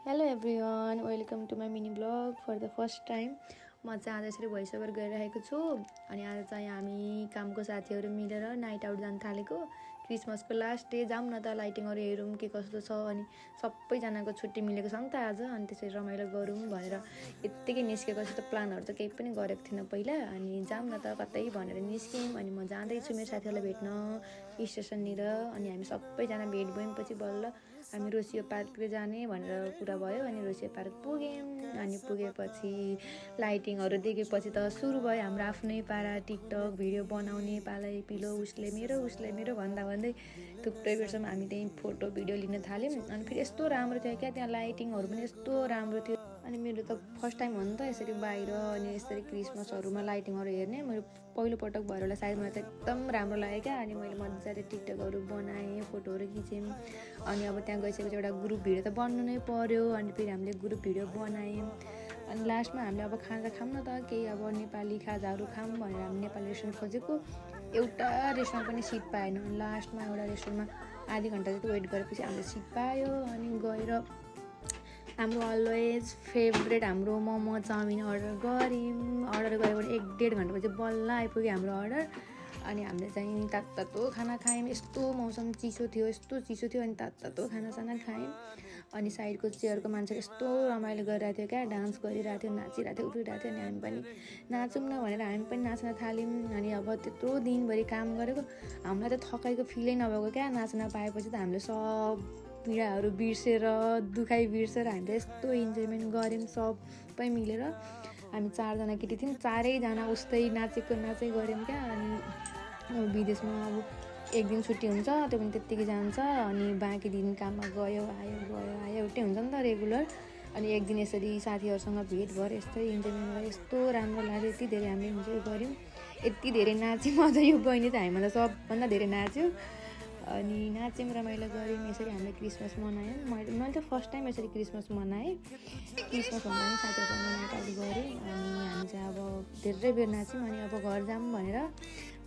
Hello everyone, welcome to my mini vlog for the first time. म चाहिँ आज यसरी भोइस ओभर गरिरहेको छु। अनि आज चाहिँ हामी कामको साथीहरू मिलेर नाइट आउट जान थालेको। क्रिसमसको लास्ट डे जाऊँ न त, लाइटिङहरू हेरौँ के कस्तो छ। अनि सबैजनाको छुट्टी मिलेको छ नि त आज, अनि त्यसरी रमाइलो गरौँ भनेर यत्तिकै निस्केको छु। त प्लानहरू त केही पनि गरेको थिइनँ पहिला। अनि जाऊँ न त कतै भनेर निस्क्यौँ। अनि म जाँदैछु मेरो साथीहरूलाई भेट्न स्टेसननिर। अनि हामी सबैजना भेट भयौँ। पछि बल्ल हामी रोसियो पार्क जाने भनेर कुरा भयो। अनि रोसियो पार्क पुग्यौँ। अनि पुगेपछि लाइटिङहरू देखेपछि त सुरु भयो हाम्रो आफ्नै पारा टिकटक भिडियो बनाउने पालै पिलो उसले मेरो भन्दा भन्दै थुप्रै बेरसम्म हामी त्यहीँ फोटो भिडियो लिन थाल्यौँ। अनि फेरि यस्तो राम्रो थियो क्या, त्यहाँ लाइटिङहरू पनि यस्तो राम्रो थियो। अनि मेरो त फर्स्ट टाइम हो नि त यसरी बाहिर अनि यसरी क्रिसमसहरूमा लाइटिङहरू हेर्ने। मेरो पहिलोपटक भएर होला सायद, मलाई त एकदम राम्रो लाग्यो क्या। अनि मैले मजाले टिकटकहरू बनाएँ, फोटोहरू खिचेँ। अनि अब त्यहाँ गइसकेपछि एउटा ग्रुप भिडियो त बन्नु नै पर्यो। अनि फेरि हामीले ग्रुप भिडियो बनायौँ। अनि लास्टमा हामीले अब खाजा खाऊँ न त, केही अब नेपाली खाजाहरू खाऊँ भनेर हामी नेपाली रेस्टुरेन्ट खोजेको। एउटा रेस्टुरेन्ट पनि सिट पाएन। अनि लास्टमा एउटा रेस्टुरेन्टमा आधी घन्टा जति वेट गरेपछि हामीले सिट पायो। अनि गएर हाम्रो अलवेज फेभरेट हाम्रो मोमो चाउमिन अर्डर गऱ्यौँ। अर्डर गऱ्यो भने 1-1.5 घन्टापछि बल्ल आइपुग्यो हाम्रो अर्डर। अनि हामीले चाहिँ तातो खाना खायौँ। यस्तो मौसम चिसो थियो, यस्तो चिसो थियो। अनि तातो खानासाना खायौँ। अनि साइडको चेयरको मान्छेले यस्तो रमाइलो गरिरहेको थियो क्या, डान्स गरिरहेको थियो, नाचिरहेको थियो, उफ्रिरहेको थियो। अनि हामी पनि नाचौँ न भनेर हामी पनि नाच्न थाल्यौँ। अनि अब त्यत्रो दिनभरि काम गरेको हामीलाई त थकाइको फिलै नभएको क्या। नाच्न पाएपछि त हामीले सब पीडाहरू बिर्सेर दुखाइ बिर्सेर हामीले यस्तो इन्जोयमेन्ट गऱ्यौँ सबै मिलेर। हामी 4जना केटी थियौँ, 4जना उस्तै नाचेको गऱ्यौँ क्या। अनि विदेशमा अब एक दिन छुट्टी हुन्छ, त्यो पनि त्यत्तिकै जान्छ। अनि बाँकी दिन काममा गयो आयो एउटै हुन्छ नि त रेगुलर। अनि एक दिन यसरी साथीहरूसँग भेट भएर यस्तै इन्जोयमेन्ट गरेँ। यस्तो राम्रो लाग्यो, यति धेरै हामीले इन्जोय गऱ्यौँ, यति धेरै नाच्यौँ। अझ यो बहिनी चाहिँ हामीभन्दा सबभन्दा धेरै नाच्यो। अनि नाच्यौँ, रमाइलो गऱ्यौँ। यसरी हामीले क्रिसमस मनायौँ। मैले त फर्स्ट टाइम यसरी क्रिसमस मनाएँ। क्रिसमस भन्दा पनि साथीहरूसँग नाइट आउट गऱ्यौँ। अनि हामी चाहिँ अब धेरै बेर नाच्यौँ। अनि अब घर जाऊँ भनेर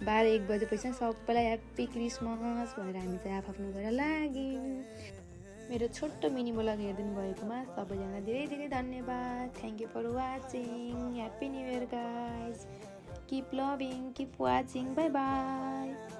12-1 बजेपछि सबैलाई ह्याप्पी क्रिसमस भनेर हामी चाहिँ आफ्नो गरेर लाग्यौँ। मेरो छोटो मिनी ब्लग हेरिदिनु भएकोमा सबैजना धेरै धेरै धन्यवाद। Thank you for watching. Happy new year guys. Keep loving, keep watching. Bye by.